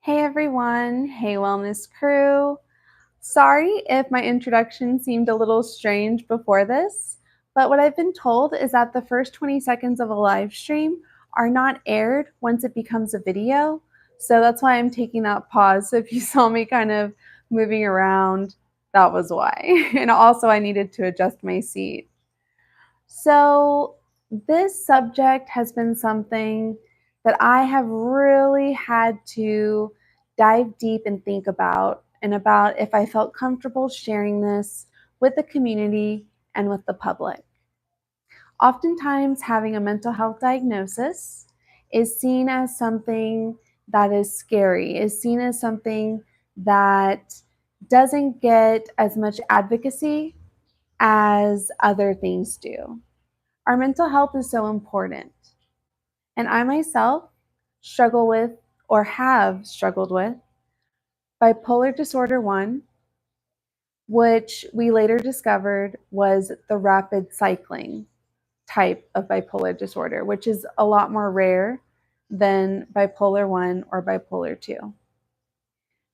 Hey everyone, hey wellness crew. Sorry if my introduction seemed a little strange before this, but what I've been told is that the first 20 seconds of a live stream are not aired once it becomes a video. So that's why I'm taking that pause. So if you saw me kind of moving around, that was why. And also, I needed to adjust my seat. So, this subject has been something that I have really had to dive deep and think about, and about if I felt comfortable sharing this with the community and with the public. Oftentimes, having a mental health diagnosis is seen as something that is scary, is seen as something that doesn't get as much advocacy as other things do. Our mental health is so important. And I myself struggle with, or have struggled with, bipolar disorder 1, which we later discovered was the rapid cycling type of bipolar disorder, which is a lot more rare than bipolar 1 or bipolar 2.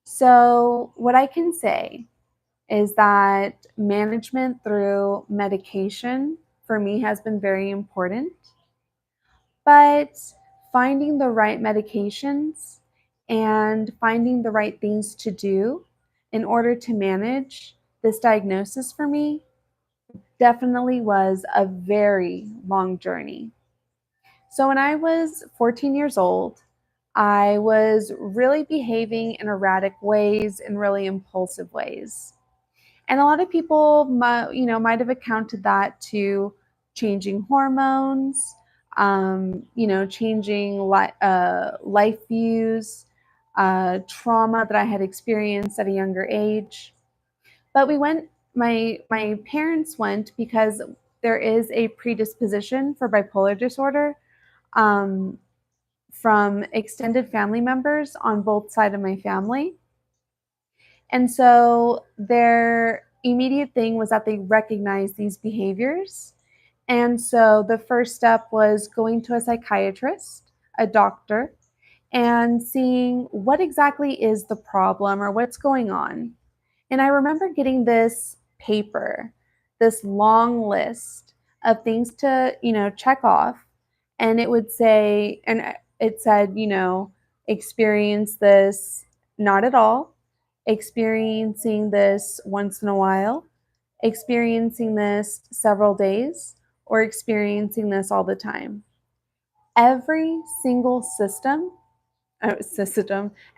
So, what I can say is that management through medication for me has been very important. But finding the right medications and finding the right things to do in order to manage this diagnosis for me definitely was a very long journey. So, when I was 14 years old, I was really behaving in erratic ways, in really impulsive ways. And a lot of people might have accounted that to changing hormones, changing life views, trauma that I had experienced at a younger age. But we went. My parents went because there is a predisposition for bipolar disorder um, from extended family members on both sides of my family. And so their immediate thing was that they recognized these behaviors. And so the first step was going to a psychiatrist, a doctor, and seeing what exactly is the problem or what's going on. And I remember getting this paper, this long list of things to, check off. And it would say, and it said, experience this not at all, experiencing this once in a while, experiencing this several days, or experiencing this all the time. Every single system,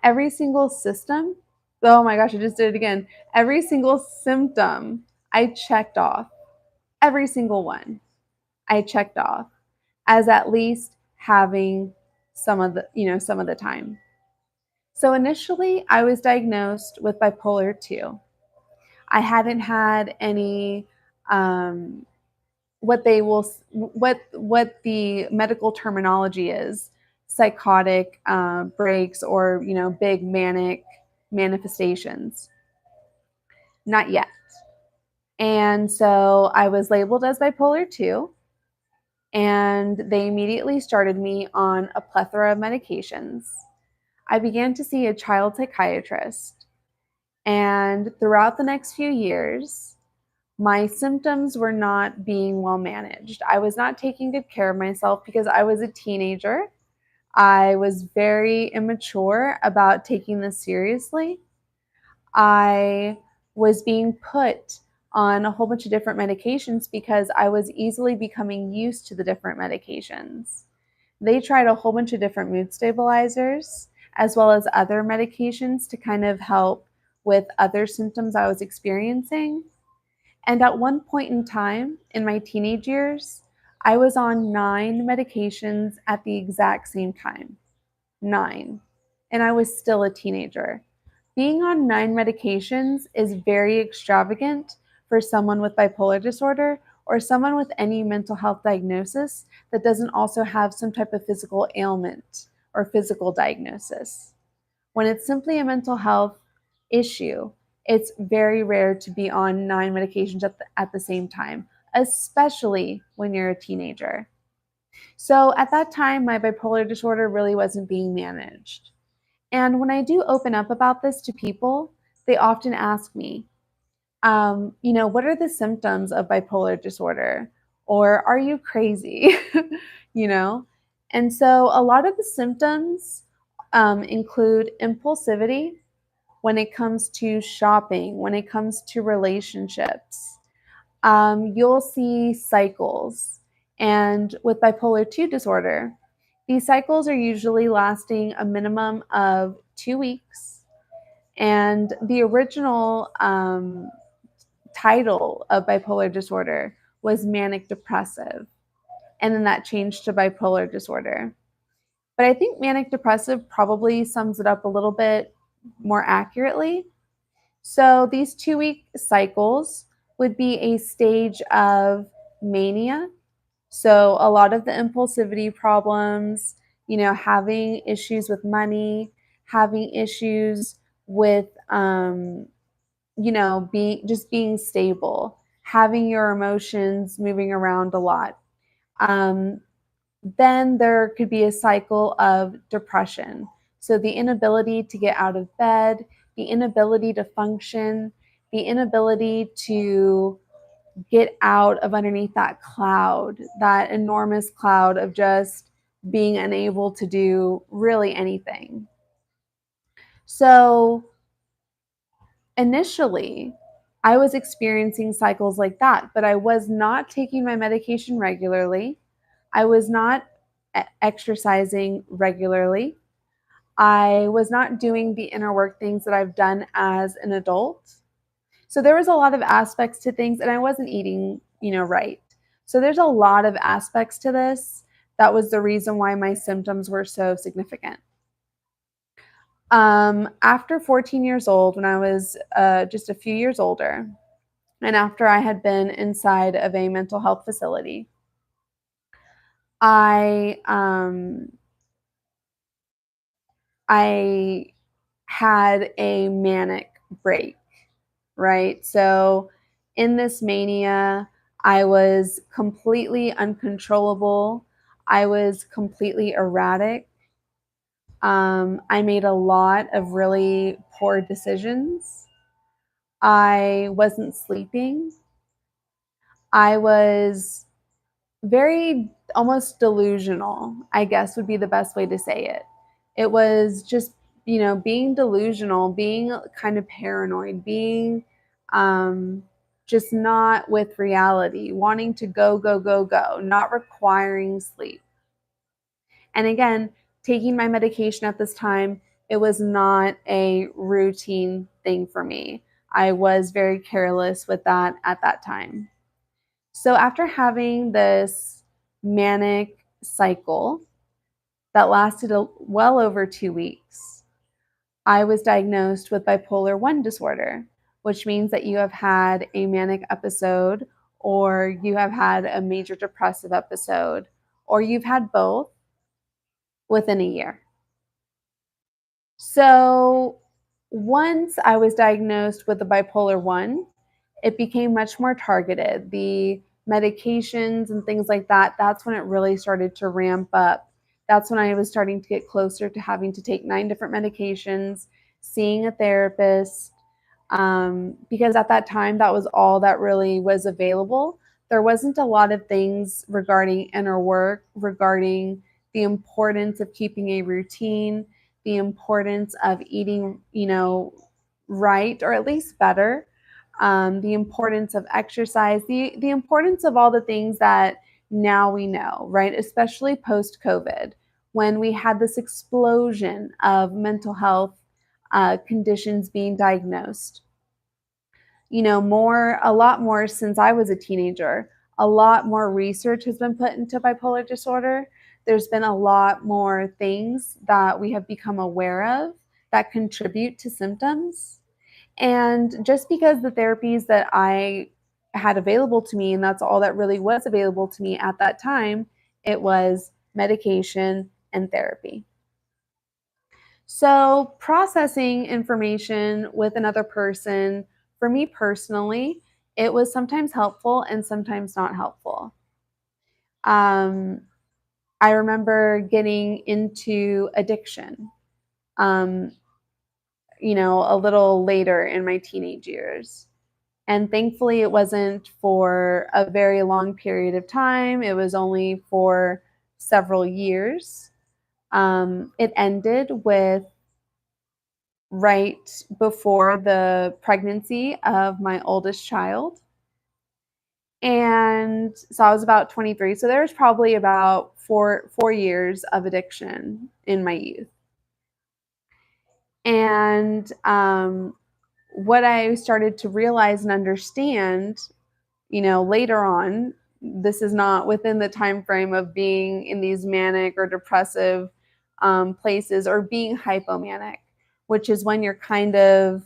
every single system, oh my gosh, I just did it again. Every single symptom I checked off, every single one I checked off as at least having some of the time. So initially, I was diagnosed with bipolar 2. I hadn't had any what the medical terminology is, psychotic breaks, or big manic manifestations. Not yet. And so I was labeled as bipolar 2, and they immediately started me on a plethora of medications. I began to see a child psychiatrist, and throughout the next few years, my symptoms were not being well managed. I was not taking good care of myself because I was a teenager. I was very immature about taking this seriously. I was being put on a whole bunch of different medications because I was easily becoming used to the different medications. They tried a whole bunch of different mood stabilizers as well as other medications to kind of help with other symptoms I was experiencing. And at one point in time in my teenage years, I was on 9 medications at the exact same time. 9. And I was still a teenager. Being on 9 medications is very extravagant for someone with bipolar disorder or someone with any mental health diagnosis that doesn't also have some type of physical ailment or physical diagnosis. When it's simply a mental health issue, it's very rare to be on 9 medications at the same time, especially when you're a teenager. So at that time, my bipolar disorder really wasn't being managed. And when I do open up about this to people, they often ask me, what are the symptoms of bipolar disorder? Or are you crazy? you know? And so a lot of the symptoms include impulsivity when it comes to shopping, when it comes to relationships. You'll see cycles. And with bipolar 2 disorder, these cycles are usually lasting a minimum of 2 weeks. And the original title of bipolar disorder was manic depressive. And then that changed to bipolar disorder. But I think manic depressive probably sums it up a little bit more accurately. So these 2 week cycles would be a stage of mania. So a lot of the impulsivity problems, having issues with money, having issues with, being stable, having your emotions moving around a lot. Um, then there could be a cycle of depression. So the inability to get out of bed, the inability to function, the inability to get out of underneath that cloud, that enormous cloud of just being unable to do really anything. So initially, I was experiencing cycles like that, but I was not taking my medication regularly. I was not exercising regularly. I was not doing the inner work things that I've done as an adult. So there was a lot of aspects to things, and I wasn't eating, right. So there's a lot of aspects to this. That was the reason why my symptoms were so significant. After 14 years old, when I was just a few years older, and after I had been inside of a mental health facility, I had a manic break, right? So in this mania, I was completely uncontrollable. I was completely erratic. I made a lot of really poor decisions. I wasn't sleeping. I was very almost delusional, I guess would be the best way to say it. It was just, being delusional, being kind of paranoid, being just not with reality, wanting to go, go, go, go, not requiring sleep. And again, taking my medication at this time, it was not a routine thing for me. I was very careless with that at that time. So after having this manic cycle that lasted well over 2 weeks, I was diagnosed with bipolar 1 disorder, which means that you have had a manic episode, or you have had a major depressive episode, or you've had both within a year. So once I was diagnosed with the bipolar 1, it became much more targeted. The medications and things like that, that's when it really started to ramp up. That's when I was starting to get closer to having to take 9 different medications, seeing a therapist, because at that time, that was all that really was available. There wasn't a lot of things regarding inner work, regarding the importance of keeping a routine, the importance of eating, right, or at least better, the importance of exercise, the importance of all the things that now we know, right? Especially post COVID, when we had this explosion of mental health conditions being diagnosed. A lot more since I was a teenager. A lot more research has been put into bipolar disorder. There's been a lot more things that we have become aware of that contribute to symptoms. And just because the therapies that I had available to me, and that's all that really was available to me at that time, it was medication and therapy. So, processing information with another person, for me personally, it was sometimes helpful and sometimes not helpful. Um, I remember getting into addiction. um, a little later in my teenage years. And thankfully, it wasn't for a very long period of time. It was only for several years. It ended with right before the pregnancy of my oldest child. And so I was about 23. So there was probably about four years of addiction in my youth. And what I started to realize and understand, later on, this is not within the time frame of being in these manic or depressive places or being hypomanic, which is when you're kind of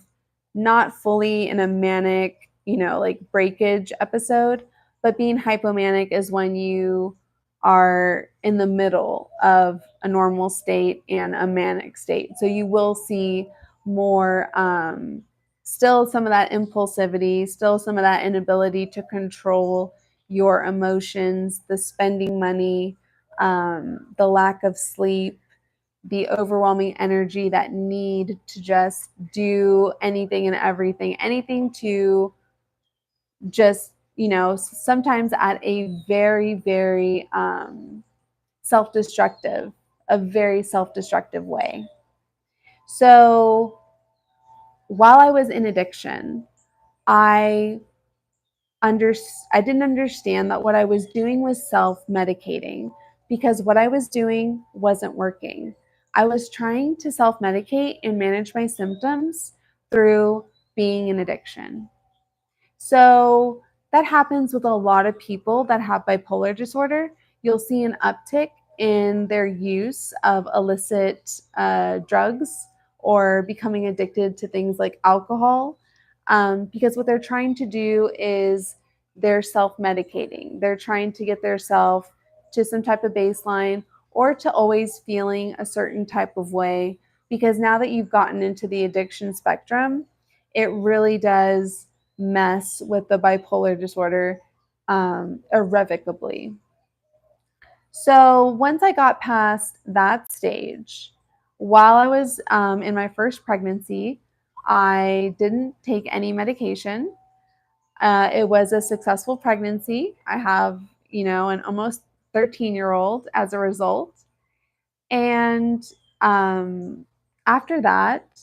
not fully in a manic, like breakage episode, but being hypomanic is when you are in the middle of a normal state and a manic state. So you will see more still some of that impulsivity, still some of that inability to control your emotions, the spending money, the lack of sleep, the overwhelming energy, that need to just do anything and everything, anything to just, sometimes at a very, very self-destructive, a very self-destructive way. So while I was in addiction, I I didn't understand that what I was doing was self-medicating, because what I was doing wasn't working. I was trying to self-medicate and manage my symptoms through being in addiction. So that happens with a lot of people that have bipolar disorder. You'll see an uptick in their use of illicit drugs or becoming addicted to things like alcohol, because what they're trying to do is they're self-medicating. They're trying to get themselves to some type of baseline or to always feeling a certain type of way, because now that you've gotten into the addiction spectrum, it really does mess with the bipolar disorder irrevocably. So once I got past that stage, while I was in my first pregnancy, I didn't take any medication. It was a successful pregnancy. I have, an almost 13-year-old as a result. And after that,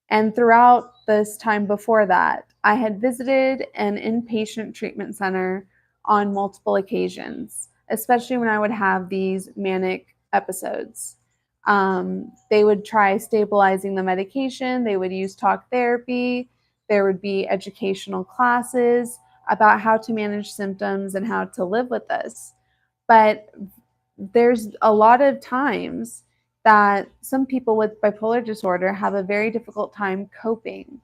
and throughout this time before that, I had visited an inpatient treatment center on multiple occasions, especially when I would have these manic episodes. They would try stabilizing the medication, they would use talk therapy, there would be educational classes about how to manage symptoms and how to live with this. But there's a lot of times that some people with bipolar disorder have a very difficult time coping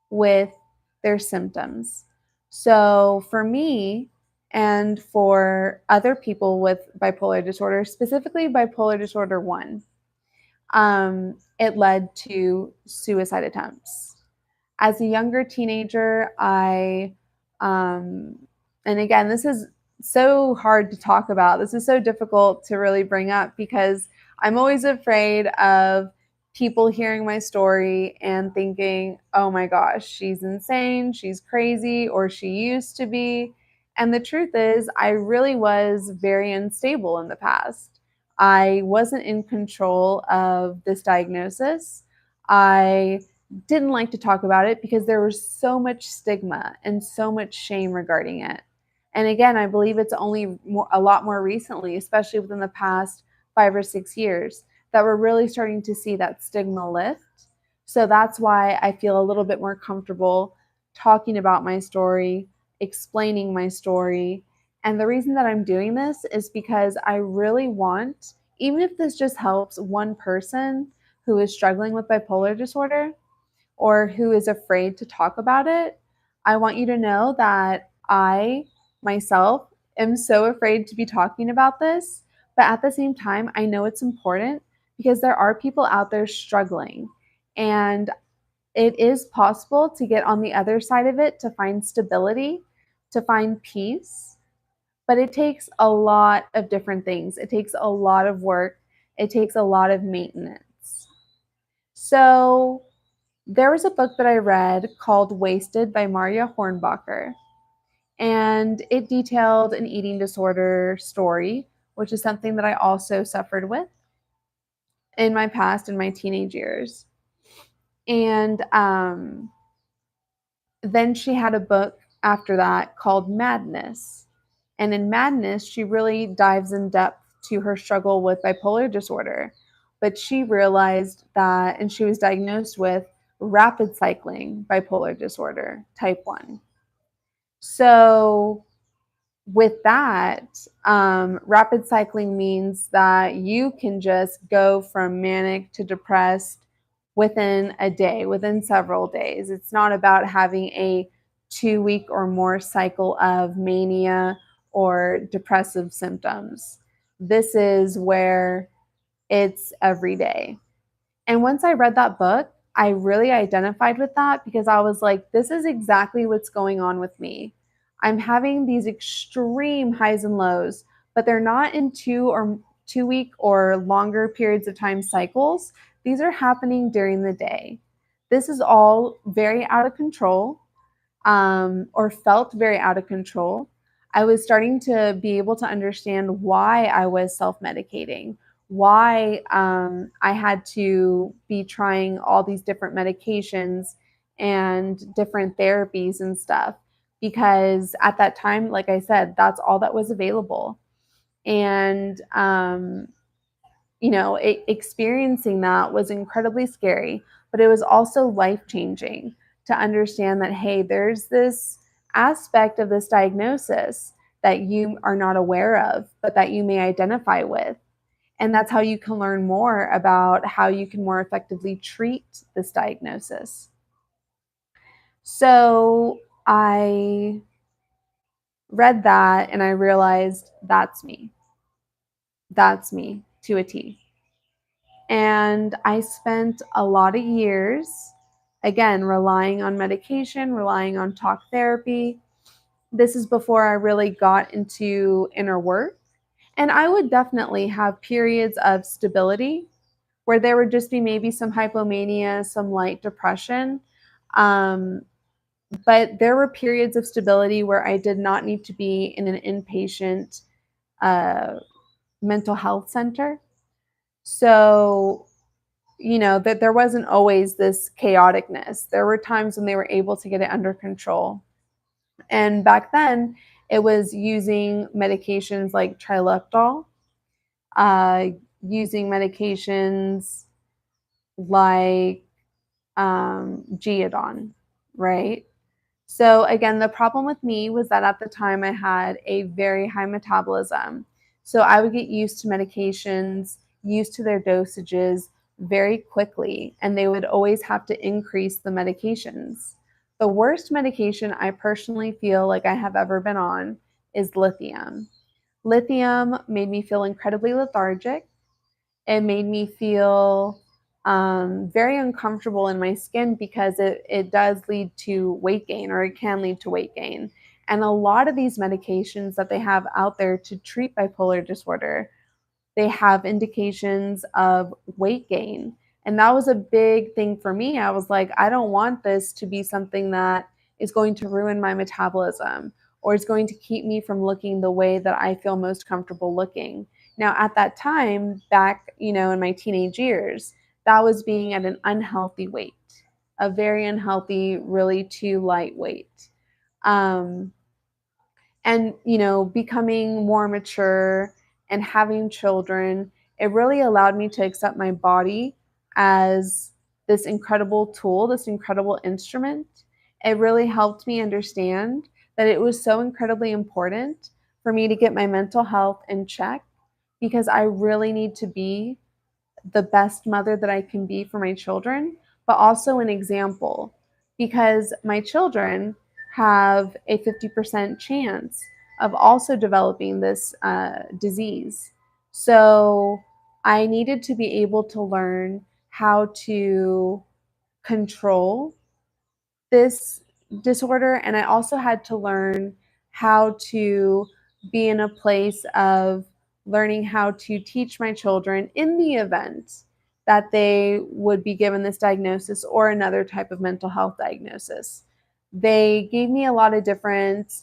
with their symptoms. So for me and for other people with bipolar disorder, specifically bipolar disorder 1, it led to suicide attempts. As a younger teenager, and again, this is so hard to talk about. This is so difficult to really bring up because I'm always afraid of people hearing my story and thinking, oh my gosh, she's insane, she's crazy, or she used to be. And the truth is, I really was very unstable in the past. I wasn't in control of this diagnosis. I didn't like to talk about it because there was so much stigma and so much shame regarding it. And again, I believe it's only a lot more recently, especially within the past 5 or 6 years, that we're really starting to see that stigma lift. So that's why I feel a little bit more comfortable talking about my story, explaining my story. And the reason that I'm doing this is because I really want, even if this just helps one person who is struggling with bipolar disorder, or who is afraid to talk about it, I want you to know that I myself am so afraid to be talking about this. But at the same time, I know it's important because there are people out there struggling. And it is possible to get on the other side of it, to find stability, to find peace. But it takes a lot of different things. It takes a lot of work. It takes a lot of maintenance. So there was a book that I read called Wasted by Maria Hornbacher, and it detailed an eating disorder story, which is something that I also suffered with in my past, in my teenage years. And then she had a book after that called Madness. And in Madness, she really dives in depth to her struggle with bipolar disorder. But she realized that, and she was diagnosed with rapid cycling bipolar disorder, type 1. So, with that, rapid cycling means that you can just go from manic to depressed within a day, within several days. It's not about having a 2 week or more cycle of mania or depressive symptoms. This is where it's every day. And once I read that book, I really identified with that because I was like, this is exactly what's going on with me. I'm having these extreme highs and lows, but they're not in 2 week or longer periods of time cycles. These are happening during the day. This is all very out of control, or felt very out of control. I was starting to be able to understand why I was self medicating, why I had to be trying all these different medications and different therapies and stuff. Because at that time, like I said, that's all that was available. And experiencing that was incredibly scary, but it was also life changing to understand that, hey, there's this aspect of this diagnosis that you are not aware of, but that you may identify with. And that's how you can learn more about how you can more effectively treat this diagnosis. So I read that and I realized that's me. That's me to a T. And I spent a lot of years, again, relying on medication, relying on talk therapy. This is before I really got into inner work. And I would definitely have periods of stability where there would just be maybe some hypomania, some light depression. Um, but there were periods of stability where I did not need to be in an inpatient uh, mental health center. So that there wasn't always this chaoticness. There were times when they were able to get it under control. And back then, it was using medications like Trileptal, uh, using medications like Geodon, right? So again, the problem with me was that at the time I had a very high metabolism. So I would get used to medications, used to their dosages very quickly, and they would always have to increase the medications. The worst medication I personally feel like I have ever been on is lithium. Lithium made me feel incredibly lethargic. It made me feel very uncomfortable in my skin because it does lead to weight gain, or it can lead to weight gain. And a lot of these medications that they have out there to treat bipolar disorder, they have indications of weight gain. And that was a big thing for me. I was like, I don't want this to be something that is going to ruin my metabolism or is going to keep me from looking the way that I feel most comfortable looking. Now, at that time, back, in my teenage years, that was being at an unhealthy weight, a very unhealthy, really too light weight. Um, and becoming more mature and having children, it really allowed me to accept my body as this incredible tool, this incredible instrument. It really helped me understand that it was so incredibly important for me to get my mental health in check, because I really need to be the best mother that I can be for my children, but also an example, because my children have a 50% chance of also developing this disease. So I needed to be able to learn how to control this disorder. And I also had to learn how to be in a place of learning how to teach my children in the event that they would be given this diagnosis or another type of mental health diagnosis. They gave me a lot of different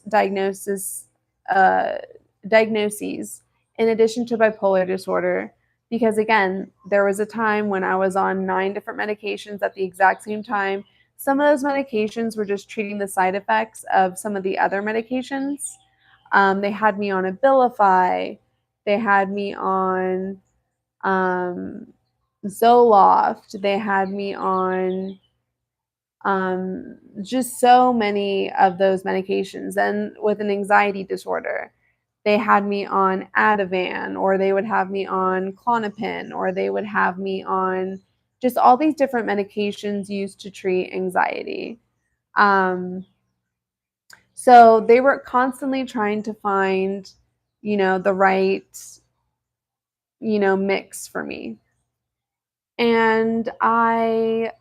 uh, diagnoses in addition to bipolar disorder, because again, there was a time when I was on 9 different medications at the exact same time. Some of those medications were just treating the side effects of some of the other medications. They had me on Abilify. They had me on um, Zoloft. They had me on just so many of those medications. And with an anxiety disorder, they had me on Ativan, or they would have me on Klonopin, or they would have me on just all these different medications used to treat anxiety. Um, so they were constantly trying to find, the right, mix for me. And again,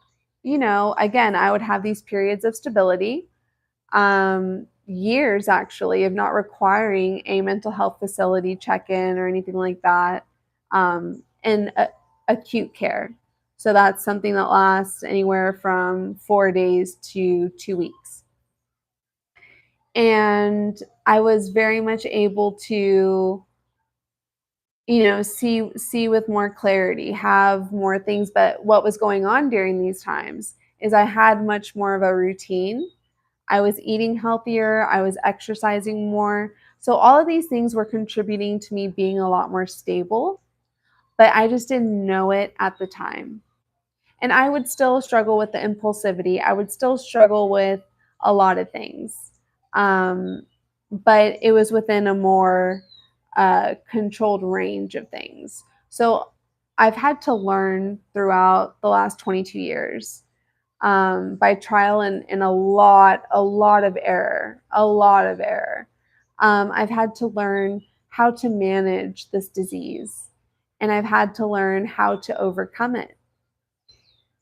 I would have these periods of stability, years actually, of not requiring a mental health facility check in or anything like that, in acute care. So that's something that lasts anywhere from 4 days to 2 weeks. And I was very much able to, see with more clarity, have more things. But what was going on during these times is I had much more of a routine. I was eating healthier, I was exercising more. So all of these things were contributing to me being a lot more stable, but I just didn't know it at the time. And I would still struggle with the impulsivity. I would still struggle with a lot of things. Um, but it was within a more controlled range of things. So I've had to learn throughout the last 22 years, by trial and a lot of error, a lot of error. I've had to learn how to manage this disease, and I've had to learn how to overcome it.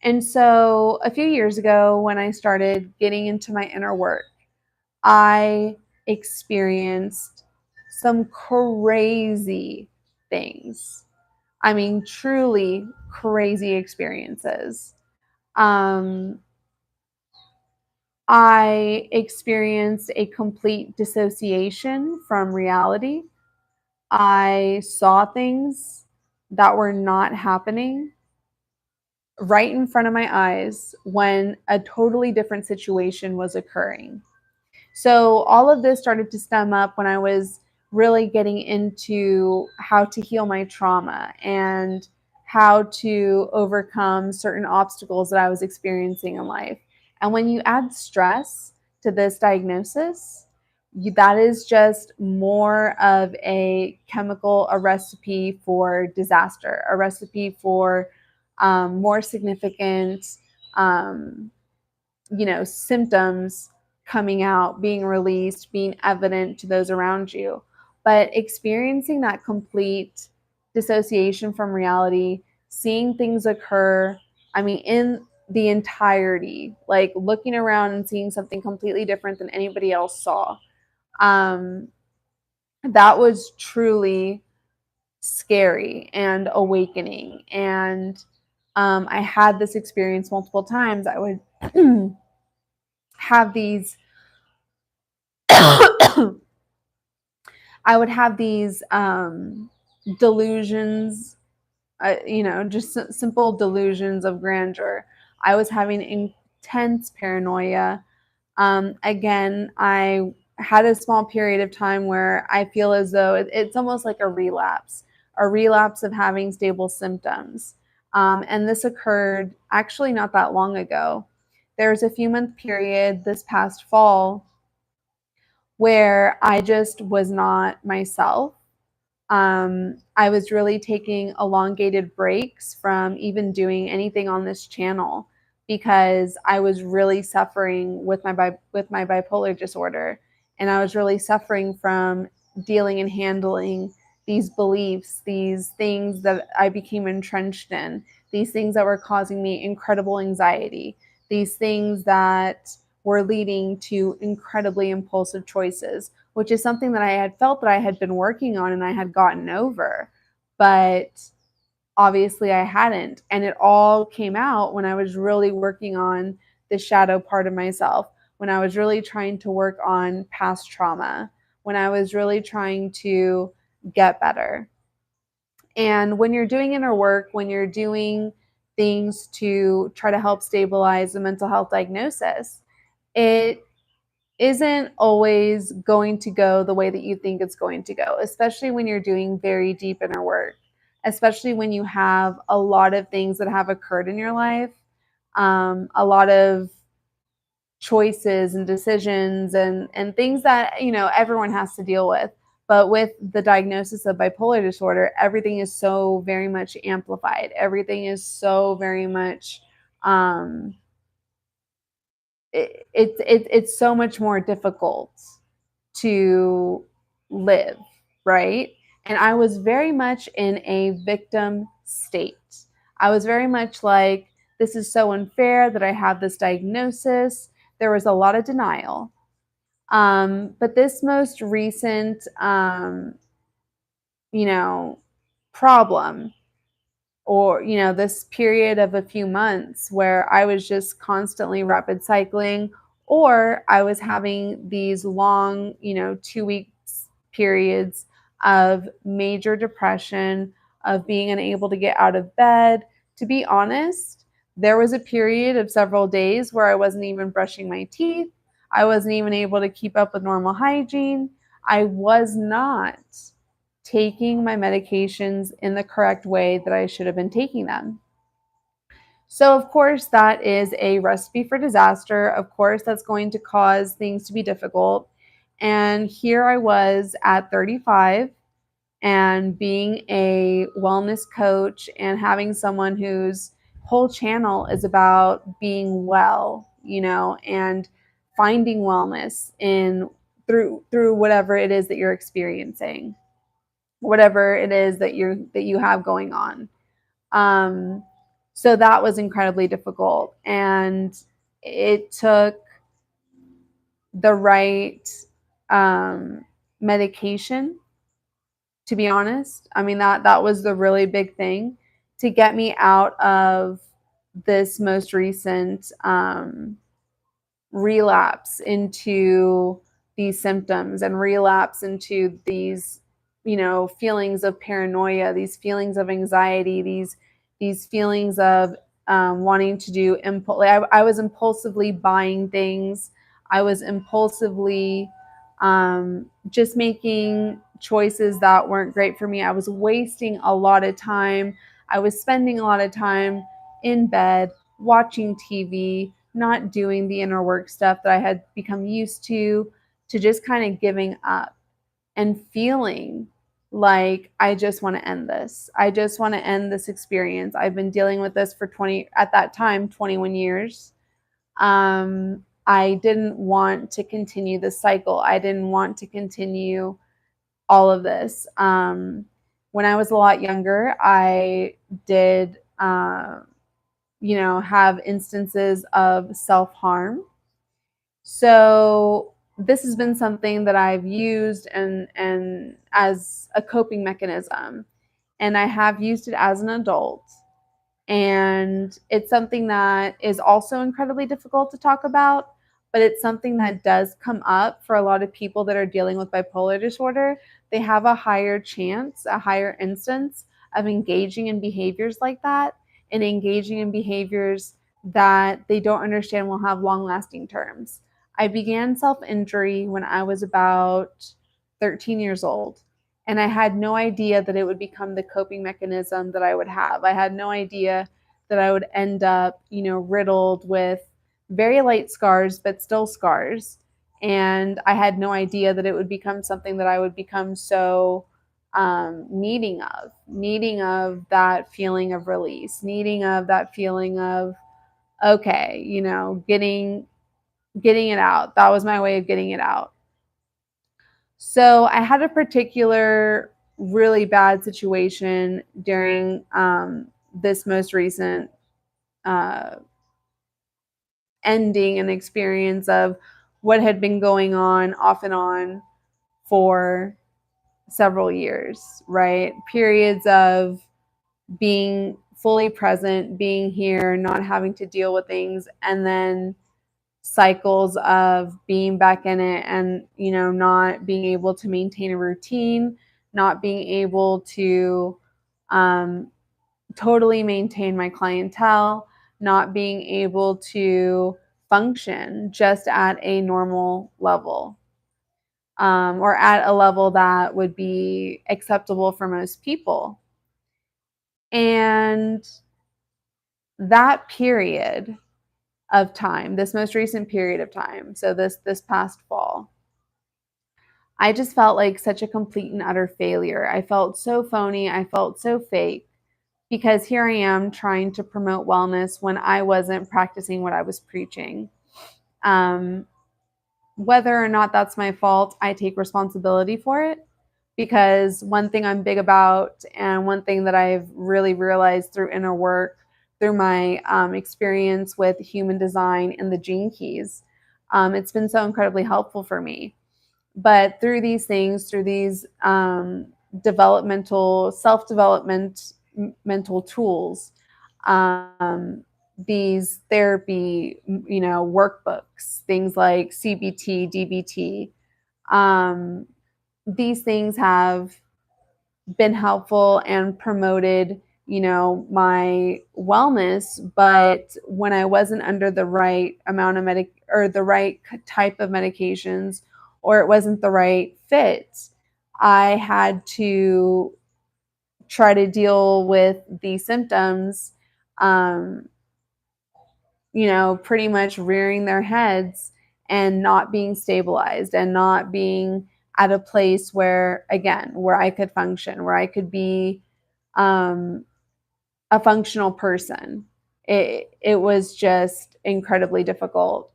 And so a few years ago, when I started getting into my inner work, I experienced some crazy things. I mean, truly crazy experiences. Um, I experienced a complete dissociation from reality. I saw things that were not happening right in front of my eyes when a totally different situation was occurring. So all of this started to stem up when I was really getting into how to heal my trauma and how to overcome certain obstacles that I was experiencing in life. And when you add stress to this diagnosis, that is just more of a chemical, a recipe for disaster, a recipe for more significant, um, symptoms coming out, being released, being evident to those around you. But experiencing that complete dissociation from reality, seeing things occur, I mean, in the entirety, like looking around and seeing something completely different than anybody else saw. Um, that was truly scary and awakening. And I had this experience multiple times. I would have these I would have these delusions, just simple delusions of grandeur. I was having intense paranoia. Again, I had a small period of time where I feel as though it's almost like a relapse of having stable symptoms. And this occurred actually not that long ago. There was a few month period this past fall where I just was not myself. I was really taking elongated breaks from even doing anything on this channel because I was really suffering with my bipolar disorder, and I was really suffering from dealing and handling these beliefs, these things that I became entrenched in, these things that were causing me incredible anxiety, these things that were leading to incredibly impulsive choices, which is something that I had felt that I had been working on and I had gotten over. But obviously I hadn't. And it all came out when I was really working on the shadow part of myself, when I was really trying to work on past trauma, when I was really trying to get better. And when you're doing inner work, when you're doing things to try to help stabilize a mental health diagnosis, it isn't always going to go the way that you think it's going to go, especially when you're doing very deep inner work, especially when you have a lot of things that have occurred in your life, a lot of choices and decisions and things that everyone has to deal with. But with the diagnosis of bipolar disorder, everything is so very much amplified. Everything is so very much um, it's so much more difficult to live, right? And I was very much in a victim state. I was very much like, this is so unfair that I have this diagnosis. There was a lot of denial. But this most recent, you know, problem, or this period of a few months where I was just constantly rapid cycling, or I was having these long 2 weeks periods of major depression, of being unable to get out of bed. To be honest, there was a period of several days where I wasn't even brushing my teeth. I wasn't even able to keep up with normal hygiene. I was not taking my medications in the correct way that I should have been taking them. So, of course, that is a recipe for disaster. Of course, that's going to cause things to be difficult. And here I was at 35 and being a wellness coach and having someone whose whole channel is about being well, and finding wellness in through whatever it is that you're experiencing, whatever it is that you have going on. Um, so that was incredibly difficult, and it took the right medication. To be honest, I mean that was the really big thing to get me out of this most recent relapse into these symptoms and relapse into these feelings of paranoia, these feelings of anxiety, these feelings of wanting to do impulse. I was impulsively buying things. I was impulsively just making choices that weren't great for me. I was wasting a lot of time. I was spending a lot of time in bed watching TV, not doing the inner work stuff that I had become used to just kind of giving up and feeling like I just want to end this. I just want to end this experience. I've been dealing with this for at that time, 21 years. I didn't want to continue the cycle. I didn't want to continue all of this. When I was a lot younger, I did, have instances of self-harm. So this has been something that I've used and as a coping mechanism, and I have used it as an adult. And it's something that is also incredibly difficult to talk about, but it's something that does come up for a lot of people that are dealing with bipolar disorder. They have a higher chance, a higher instance of engaging in behaviors like that, and engaging in behaviors that they don't understand will have long-lasting terms. I began self-injury when I was about 13 years old. And I had no idea that it would become the coping mechanism that I would have. I had no idea that I would end up, riddled with very light scars, but still scars. And I had no idea that it would become something that I would become so needing of that feeling of release, needing of that feeling of, okay, getting it out. That was my way of getting it out. So I had a particular really bad situation during this most recent uh, ending and experience of what had been going on off and on for several years, right? Periods of being fully present, being here, not having to deal with things, and then cycles of being back in it and, not being able to maintain a routine, not being able to um, totally maintain my clientele, not being able to function just at a normal level, or at a level that would be acceptable for most people. And that period of time, this most recent period of time, so this past fall, I just felt like such a complete and utter failure. I felt so phony. I felt so fake because here I am trying to promote wellness when I wasn't practicing what I was preaching. Um, Whether or not that's my fault, I take responsibility for it, because one thing I'm big about, and one thing that I've really realized through inner work, through my experience with human design and the gene keys, it's been so incredibly helpful for me. But through these things, through these developmental, self-development mental tools, um, these therapy, workbooks, things like CBT, DBT, um, these things have been helpful and promoted, my wellness. But when I wasn't under the right amount of or the right type of medications, or it wasn't the right fit, I had to try to deal with the symptoms, um, pretty much rearing their heads and not being stabilized and not being at a place where, again, where I could function, where I could be um, a functional person. It was just incredibly difficult.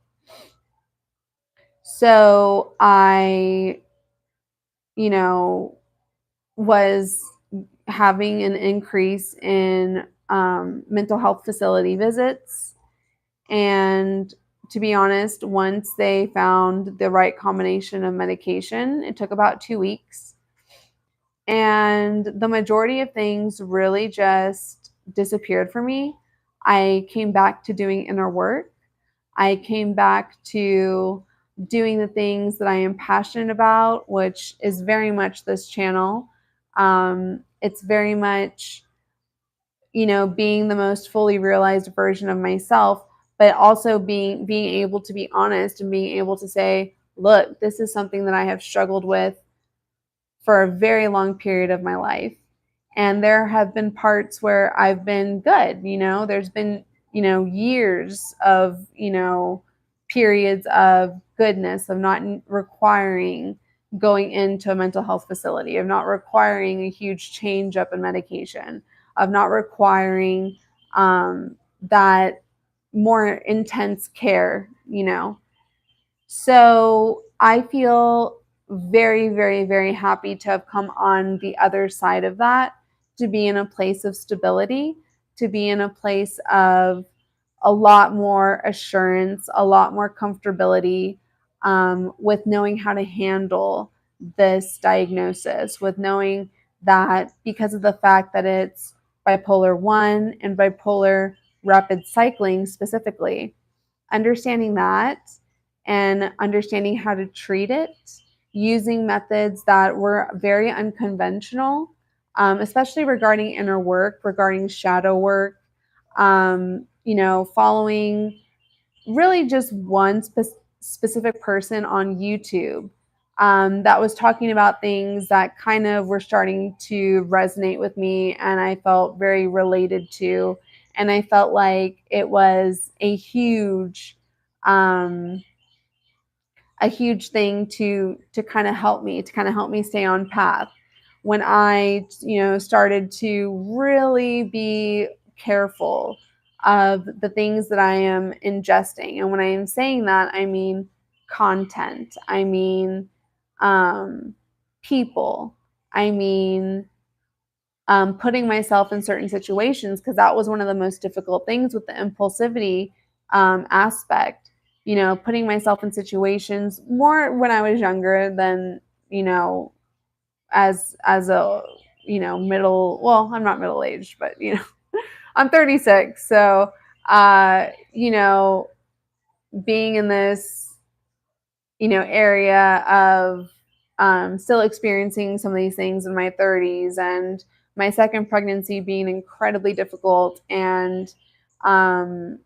So I, you know, was having an increase in mental health facility visits. And to be honest, once they found the right combination of medication, it took about 2 weeks. And the majority of things really just disappeared for me. I came back to doing inner work. I came back to doing the things that I am passionate about, which is very much this channel. It's very much, being the most fully realized version of myself, but also being able to be honest and being able to say, look, this is something that I have struggled with for a very long period of my life. And there have been parts where I've been good, there's been, years of, periods of goodness, of not requiring going into a mental health facility, of not requiring a huge change up in medication, of not requiring that more intense care, So I feel very, very, very happy to have come on the other side of that, to be in a place of stability, to be in a place of a lot more assurance, a lot more comfortability, with knowing how to handle this diagnosis, with knowing that because of the fact that it's bipolar 1 and bipolar rapid cycling specifically, understanding that and understanding how to treat it using methods that were very unconventional, especially regarding inner work, regarding shadow work, following really just one specific person on YouTube that was talking about things that kind of were starting to resonate with me, and I felt very related to, and I felt like it was um, a huge thing to kind of help me, stay on path. When I, started to really be careful of the things that I am ingesting. And when I am saying that, I mean content, I mean people, I mean putting myself in certain situations, because that was one of the most difficult things with the impulsivity aspect. Putting myself in situations more when I was younger than, as a I'm not middle aged, but I'm 36. So, being in this, area of still experiencing some of these things in my 30s, and my second pregnancy being incredibly difficult, and um,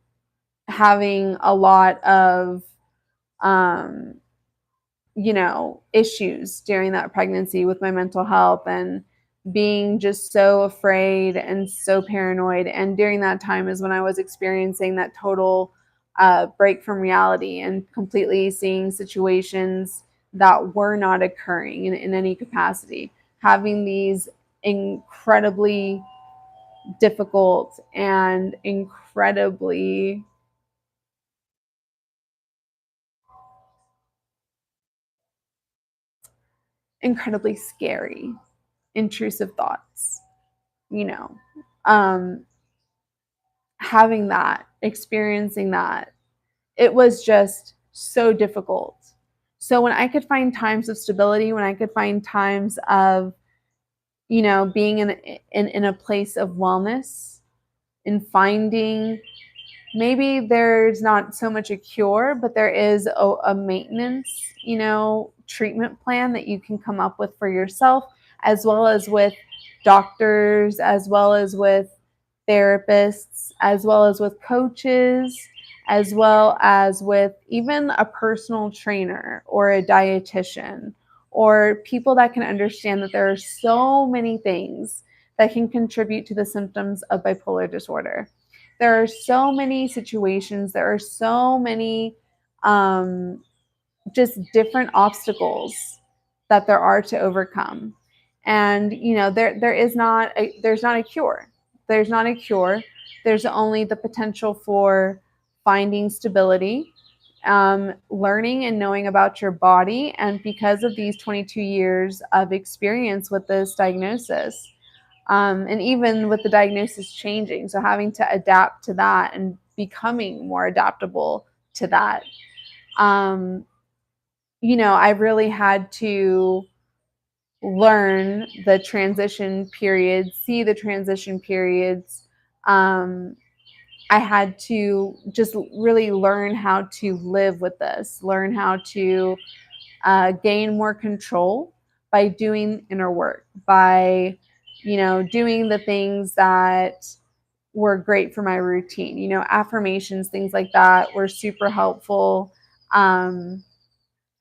having a lot of um, issues during that pregnancy with my mental health, and being just so afraid and so paranoid. And during that time is when I was experiencing that total break from reality and completely seeing situations that were not occurring in any capacity, having these incredibly difficult and incredibly scary, intrusive thoughts, you know, um, having that, experiencing that, it was just so difficult. So when I could find times of stability, when I could find times of, being in a place of wellness, and finding maybe there's not so much a cure, but there is a maintenance, treatment plan that you can come up with for yourself, as well as with doctors, as well as with therapists, as well as with coaches, as well as with even a personal trainer or a dietitian, or people that can understand that there are so many things that can contribute to the symptoms of bipolar disorder. There are so many situations, there are so many um, just different obstacles that there are to overcome. And there's not a cure. There's not a cure. There's only the potential for finding stability, learning and knowing about your body. And because of these 22 years of experience with this diagnosis, and even with the diagnosis changing, so having to adapt to that and becoming more adaptable to that, um, I really had to learn the transition periods, see the transition periods. I had to just really learn how to live with this, learn how to gain more control by doing inner work, by, doing the things that were great for my routine. Affirmations, things like that were super helpful.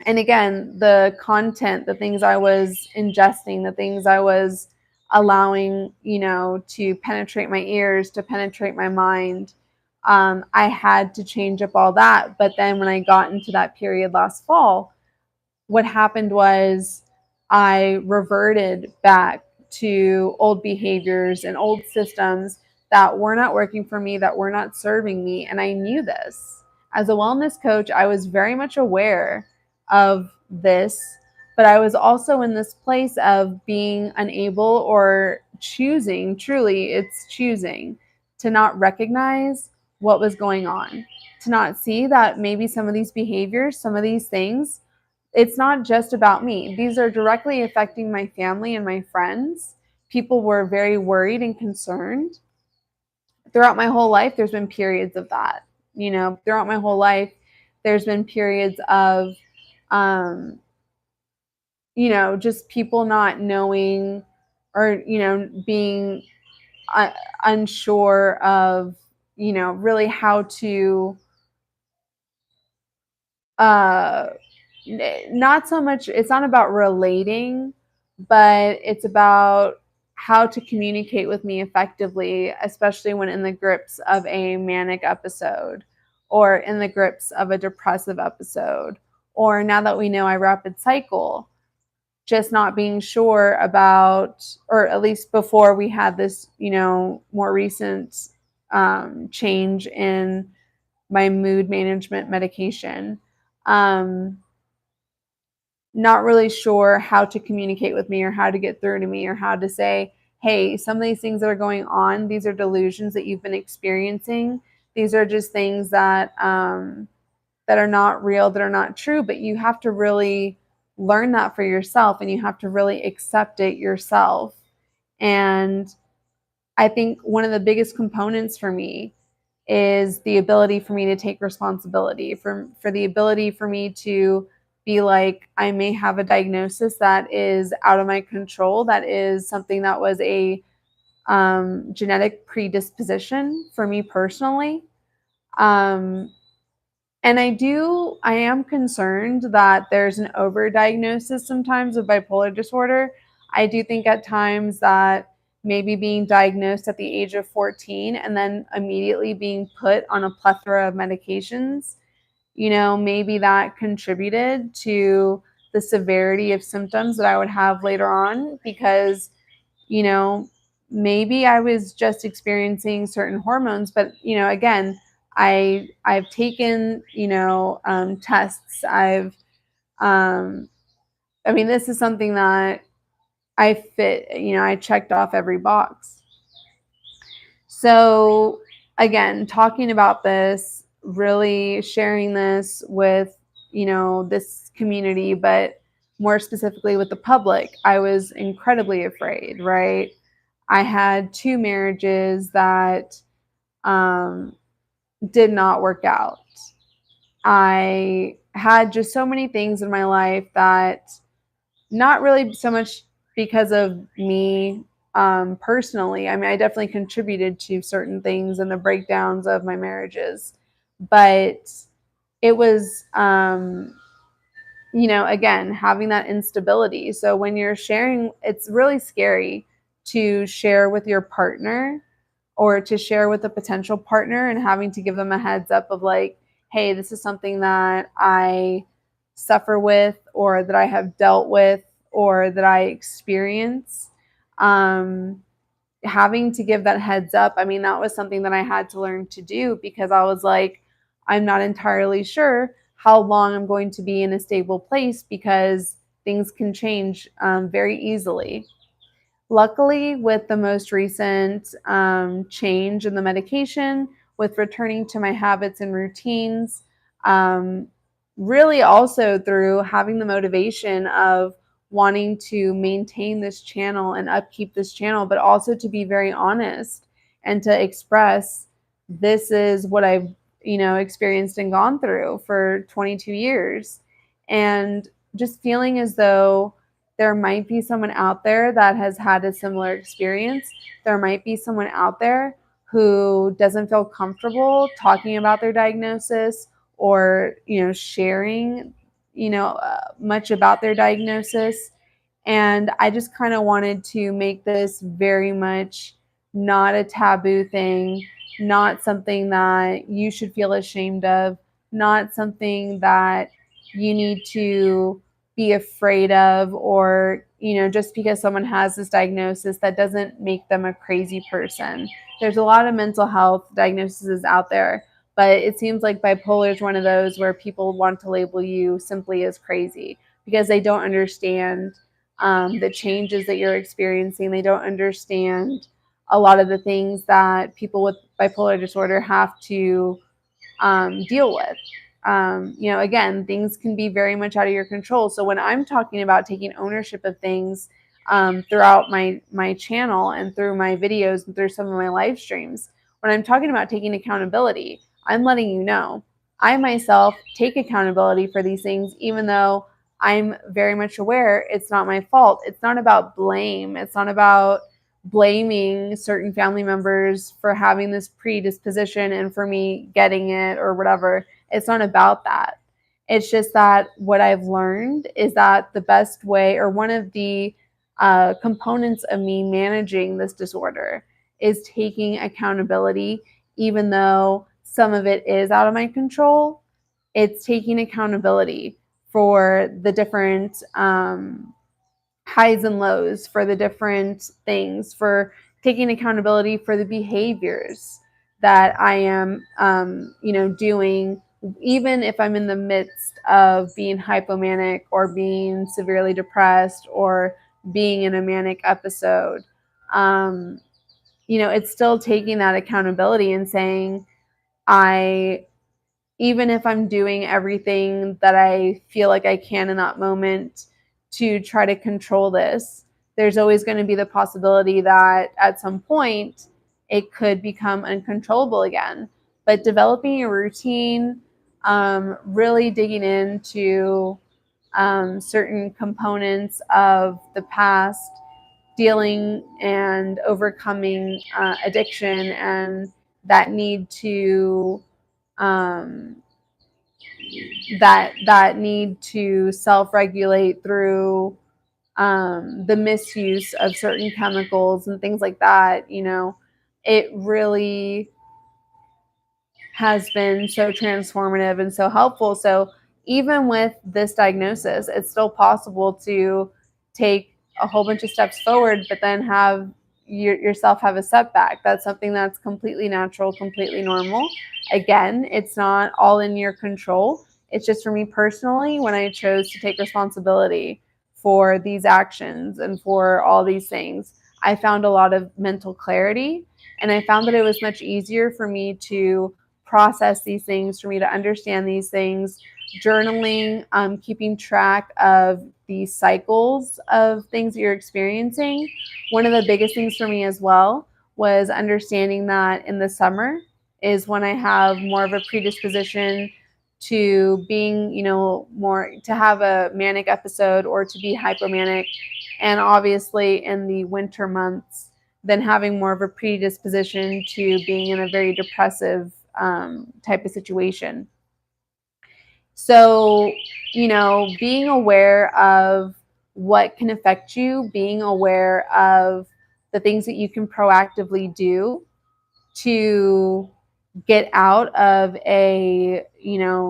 And again, the content, the things I was ingesting, the things I was allowing, to penetrate my ears, to penetrate my mind, I had to change up all that. But then when I got into that period last fall, what happened was I reverted back to old behaviors and old systems that were not working for me, that were not serving me. And I knew this. As a wellness coach, I was very much aware of this, but I was also in this place of being unable, or choosing, truly, it's choosing to not recognize what was going on, to not see that maybe some of these behaviors, some of these things, it's not just about me. These are directly affecting my family and my friends. People were very worried and concerned. Throughout my whole life, there's been periods of that. Throughout my whole life, there's been periods of, um, just people not knowing, or, being unsure of, really how to uh, not so much, it's not about relating, but it's about how to communicate with me effectively, especially when in the grips of a manic episode, or in the grips of a depressive episode, or now that we know I rapid cycle, just not being sure about, or at least before we had this, more recent change in my mood management medication. Um, not really sure how to communicate with me, or how to get through to me, or how to say, hey, some of these things that are going on, these are delusions that you've been experiencing. These are just things that are not real, that are not true, but you have to really learn that for yourself, and you have to really accept it yourself. And I think one of the biggest components for me is the ability for me to take responsibility, for the ability for me to be like, I may have a diagnosis that is out of my control, that is something that was a genetic predisposition for me personally. Um, and I am concerned that there's an overdiagnosis sometimes of bipolar disorder. I do think at times that maybe being diagnosed at the age of 14 and then immediately being put on a plethora of medications, maybe that contributed to the severity of symptoms that I would have later on because, you know, maybe I was just experiencing certain hormones, but again, I've taken tests. Um, I mean, this is something that I fit. I checked off every box. So again, talking about this, really sharing this with this community, but more specifically with the public, I was incredibly afraid. Right, I had two marriages that um, did not work out. I had just so many things in my life that, not really so much because of me personally. I mean, I definitely contributed to certain things and the breakdowns of my marriages, but it was, again, having that instability. So when you're sharing, it's really scary to share with your partner or to share with a potential partner and having to give them a heads up of like, hey, this is something that I suffer with or that I have dealt with or that I experience. Um, Having to give that heads up, I mean, that was something that I had to learn to do because I was like, I'm not entirely sure how long I'm going to be in a stable place because things can change very easily. Luckily, with the most recent change in the medication, with returning to my habits and routines, um, really also through having the motivation of wanting to maintain this channel and upkeep this channel, but also to be very honest and to express this is what I've experienced and gone through for 22 years, and just feeling as though there might be someone out there that has had a similar experience. There might be someone out there who doesn't feel comfortable talking about their diagnosis or, sharing, much about their diagnosis. And I just kind of wanted to make this very much not a taboo thing, not something that you should feel ashamed of, not something that you need to be afraid of, or just because someone has this diagnosis, that doesn't make them a crazy person. There's a lot of mental health diagnoses out there, but it seems like bipolar is one of those where people want to label you simply as crazy because they don't understand the changes that you're experiencing. They don't understand a lot of the things that people with bipolar disorder have to deal with. Again, things can be very much out of your control. So when I'm talking about taking ownership of things throughout my channel and through my videos and through some of my live streams, when I'm talking about taking accountability, I'm letting you know I myself take accountability for these things, even though I'm very much aware it's not my fault. It's not about blame. It's not about blaming certain family members for having this predisposition and for me getting it or whatever. It's not about that. It's just that what I've learned is that the best way, or one of the components of me managing this disorder, is taking accountability, even though some of it is out of my control. It's taking accountability for the different highs and lows, for the different things, for taking accountability for the behaviors that I am, doing, even if I'm in the midst of being hypomanic or being severely depressed or being in a manic episode. It's still taking that accountability and saying, even if I'm doing everything that I feel like I can in that moment to try to control this, there's always going to be the possibility that at some point it could become uncontrollable again. But developing a routine, really digging into certain components of the past, dealing and overcoming addiction and that need to um, that need to self-regulate through the misuse of certain chemicals and things like that. It really has been so transformative and so helpful. So even with this diagnosis, it's still possible to take a whole bunch of steps forward, but then have yourself have a setback. That's something that's completely natural, completely normal. Again, it's not all in your control. It's just for me personally, when I chose to take responsibility for these actions and for all these things, I found a lot of mental clarity. And I found that it was much easier for me to process these things, for me to understand these things. Journaling, keeping track of the cycles of things that you're experiencing. One of the biggest things for me as well was understanding that in the summer is when I have more of a predisposition to being, more to have a manic episode or to be hypomanic. And obviously in the winter months, then having more of a predisposition to being in a very depressive type of situation. So, being aware of what can affect you, being aware of the things that you can proactively do to get out of a,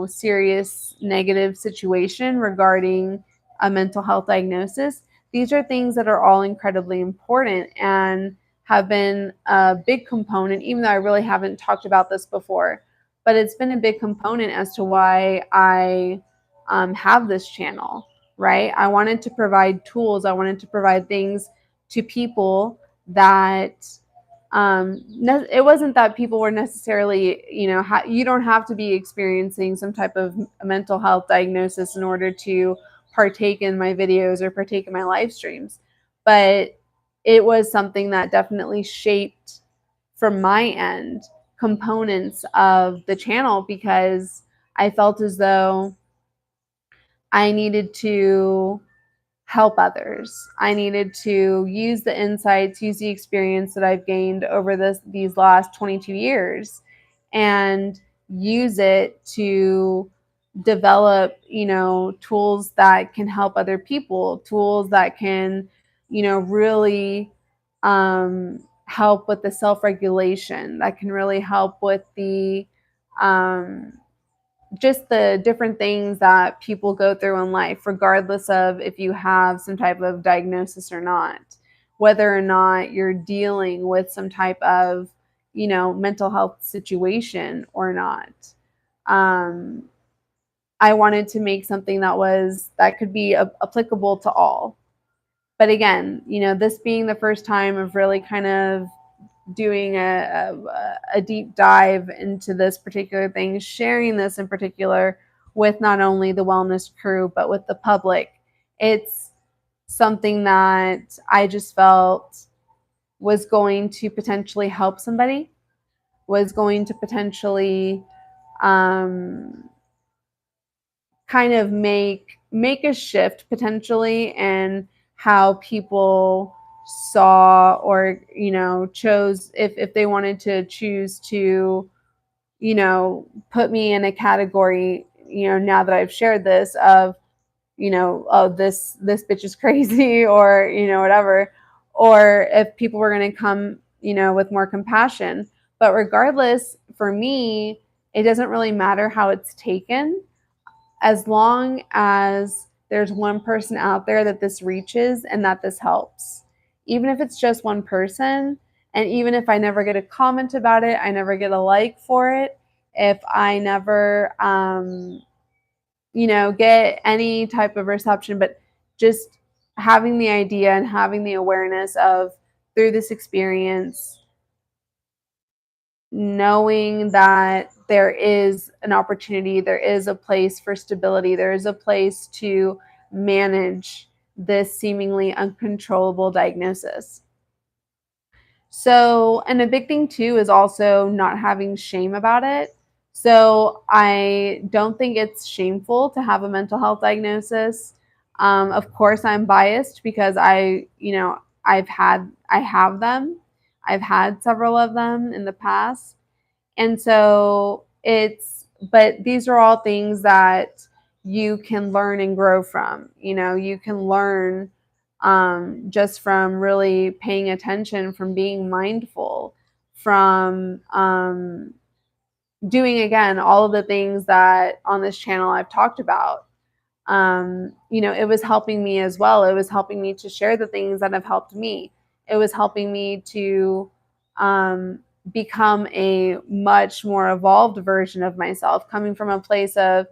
serious negative situation regarding a mental health diagnosis. These are things that are all incredibly important and have been a big component, even though I really haven't talked about this before, but it's been a big component as to why I have this channel, right? I wanted to provide tools, I wanted to provide things to people that it wasn't that people were necessarily, you don't have to be experiencing some type of mental health diagnosis in order to partake in my videos or partake in my live streams. But it was something that definitely shaped, from my end, components of the channel, because I felt as though I needed to help others. I needed to use the insights, use the experience that I've gained over these last 22 years and use it to develop, tools that can help other people, tools that can, really help with the self-regulation, that can really help with the um, just the different things that people go through in life, regardless of if you have some type of diagnosis or not, whether or not you're dealing with some type of, mental health situation or not. Um, I wanted to make something that could be applicable to all. But again, this being the first time of really kind of doing a deep dive into this particular thing, sharing this in particular with not only the wellness crew, but with the public. It's something that I just felt was going to potentially help somebody, was going to potentially um, kind of make a shift potentially in how people saw or chose, if they wanted to choose to put me in a category, now that I've shared this, of oh, this bitch is crazy, or whatever, or if people were going to come with more compassion. But regardless, for me, it doesn't really matter how it's taken, as long as there's one person out there that this reaches and that this helps. Even if it's just one person, and even if I never get a comment about it, I never get a like for it, if I never, get any type of reception, but just having the idea and having the awareness of, through this experience, knowing that there is an opportunity, there is a place for stability, there is a place to manage this seemingly uncontrollable diagnosis. So, and a big thing too is also not having shame about it. So, I don't think it's shameful to have a mental health diagnosis. Of course, I'm biased because I have them. I've had several of them in the past. And so but these are all things that you can learn and grow from. You can learn just from really paying attention, from being mindful, from doing, again, all of the things that on this channel I've talked about. It was helping me as well. It was helping me to share the things that have helped me. It was helping me to um, become a much more evolved version of myself, coming from a place of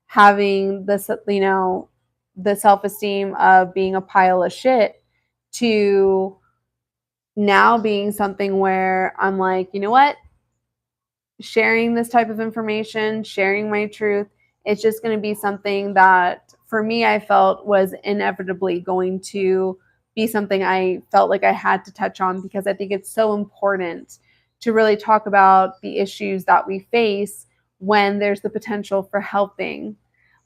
having this, the self-esteem of being a pile of shit to now being something where I'm like, you know what? Sharing this type of information, sharing my truth, it's just going to be something that for me I felt was inevitably going to be something I felt like I had to touch on, because I think it's so important to really talk about the issues that we face when there's the potential for helping,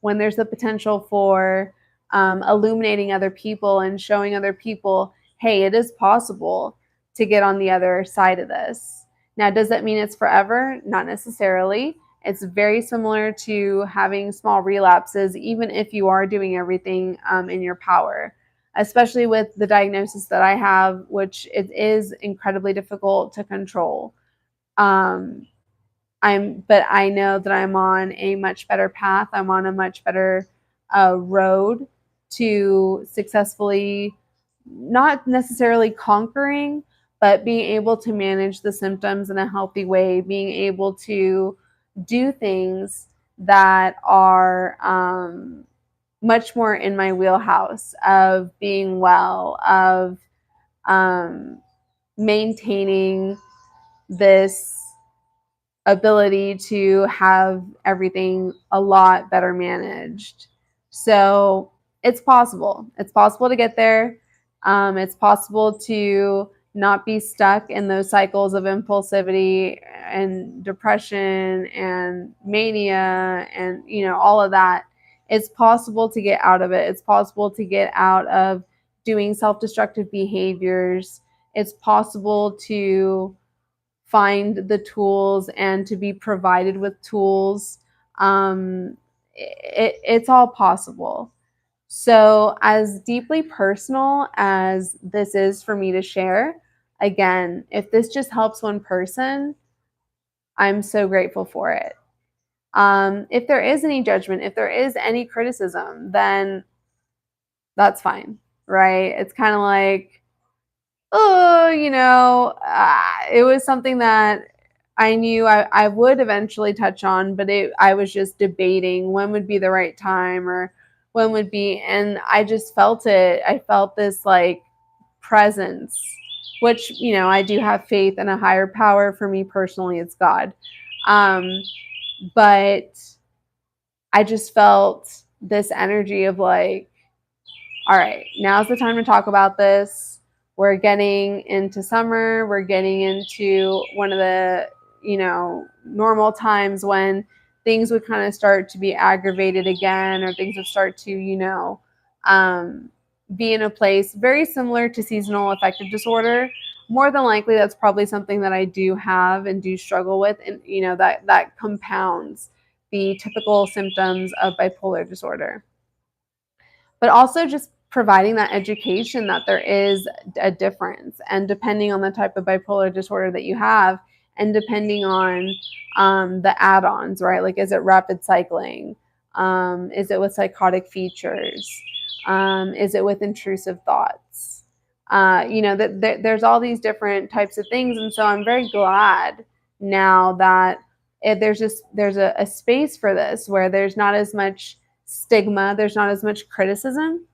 when there's the potential for illuminating other people and showing other people, hey, it is possible to get on the other side of this. Now, does that mean it's forever? Not necessarily. It's very similar to having small relapses, even if you are doing everything in your power, especially with the diagnosis that I have, which it is incredibly difficult to control. Um, but I know that I'm on a much better path. I'm on a much better road to successfully, not necessarily conquering, but being able to manage the symptoms in a healthy way, being able to do things that are much more in my wheelhouse of being well, of um, maintaining this ability to have everything a lot better managed. So it's possible. It's possible to get there. It's possible to not be stuck in those cycles of impulsivity and depression and mania and all of that. It's possible to get out of it. It's possible to get out of doing self-destructive behaviors. It's possible to find the tools and to be provided with tools. It's all possible. So, as deeply personal as this is for me to share, again, if this just helps one person, I'm so grateful for it. If there is any judgment, if there is any criticism, then that's fine, right? It's kind of like, oh, it was something that I knew I would eventually touch on, but I was just debating when would be the right time or when would be, and I just felt it. I felt this like presence, which, I do have faith in a higher power. For me personally, it's God. But I just felt this energy of like, all right, now's the time to talk about this. We're getting into summer. We're getting into one of the, normal times when things would kind of start to be aggravated again, or things would start to, be in a place very similar to seasonal affective disorder. More than likely, that's probably something that I do have and do struggle with. And, that compounds the typical symptoms of bipolar disorder, but also just providing that education that there is a difference, and depending on the type of bipolar disorder that you have, and depending on the add-ons, right? Like, is it rapid cycling? Is it with psychotic features? Is it with intrusive thoughts? There's all these different types of things, and so I'm very glad now that there's a space for this where there's not as much stigma, there's not as much criticism.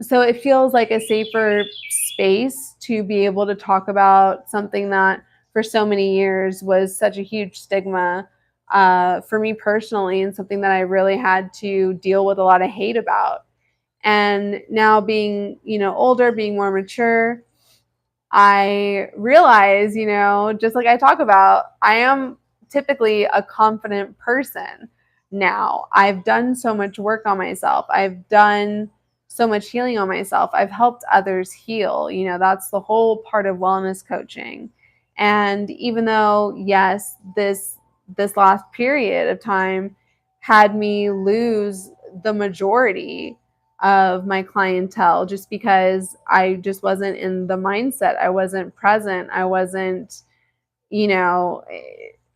So it feels like a safer space to be able to talk about something that for so many years was such a huge stigma for me personally, and something that I really had to deal with a lot of hate about. And now being, older, being more mature, I realize, just like I talk about, I am typically a confident person now. I've done so much work on myself. I've done so much healing on myself. I've helped others heal. That's the whole part of wellness coaching. And even though, yes, this last period of time had me lose the majority of my clientele just because I just wasn't in the mindset. I wasn't present. You know,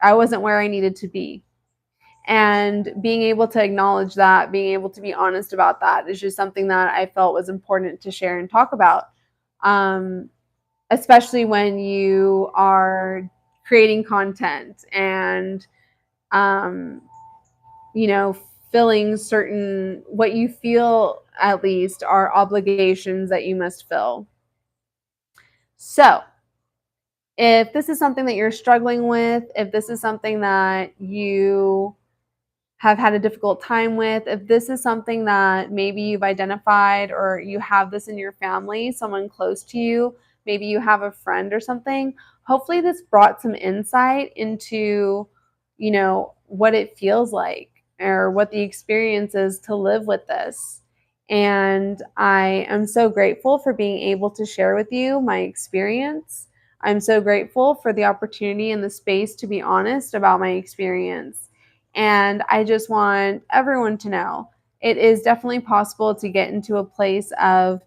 I wasn't where I needed to be. And being able to acknowledge that, being able to be honest about that is just something that I felt was important to share and talk about. Especially when you are creating content and, um, you know, filling certain, what you feel at least are obligations that you must fill. So, if this is something that you're struggling with, if this is something that you have had a difficult time with, if this is something that maybe you've identified or you have this in your family, someone close to you, maybe you have a friend or something, hopefully this brought some insight into, what it feels like or what the experience is to live with this. And I am so grateful for being able to share with you my experience. I'm so grateful for the opportunity and the space to be honest about my experience. And I just want everyone to know it is definitely possible to get into a place of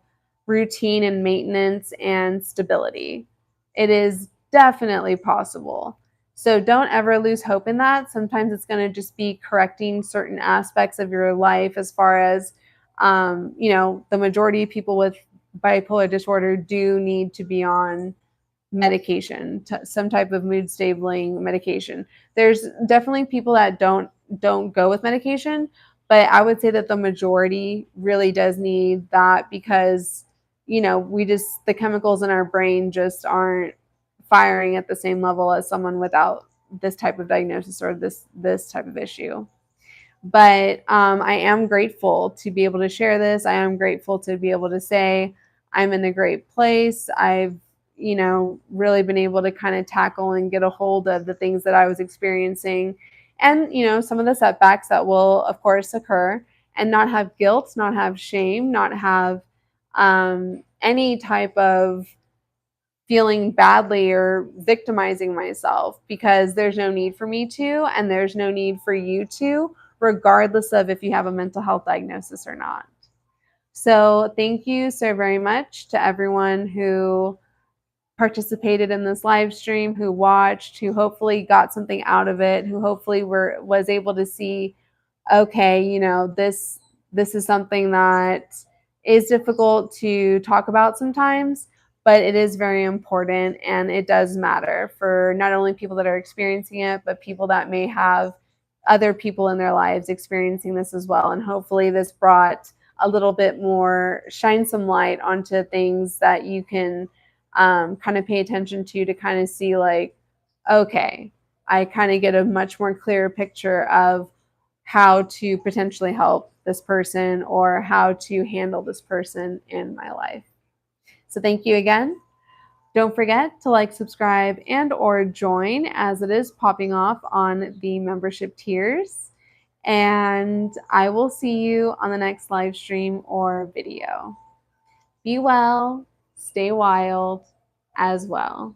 routine and maintenance and stability. It is definitely possible. So don't ever lose hope in that. Sometimes it's going to just be correcting certain aspects of your life as far as, the majority of people with bipolar disorder do need to be on medication, some type of mood stabilizing medication. There's definitely people that don't go with medication, but I would say that the majority really does need that because the chemicals in our brain just aren't firing at the same level as someone without this type of diagnosis or this type of issue. But I am grateful to be able to share this. I am grateful to be able to say I'm in a great place. I've, really been able to kind of tackle and get a hold of the things that I was experiencing and, some of the setbacks that will, of course, occur and not have guilt, not have shame, not have any type of feeling badly or victimizing myself because there's no need for me to, and there's no need for you to, regardless of if you have a mental health diagnosis or not. So, thank you so very much to everyone who participated in this live stream, who watched, who hopefully got something out of it, who hopefully was able to see, okay, this is something that is difficult to talk about sometimes, but it is very important and it does matter for not only people that are experiencing it, but people that may have other people in their lives experiencing this as well. And hopefully this brought a little bit more, shine some light onto things that you can kind of pay attention to kind of see like, okay, I kind of get a much more clear picture of how to potentially help this person or how to handle this person in my life. So thank you again. Don't forget to like, subscribe, and or join as it is popping off on the membership tiers. And I will see you on the next live stream or video. Be well, stay wild as well.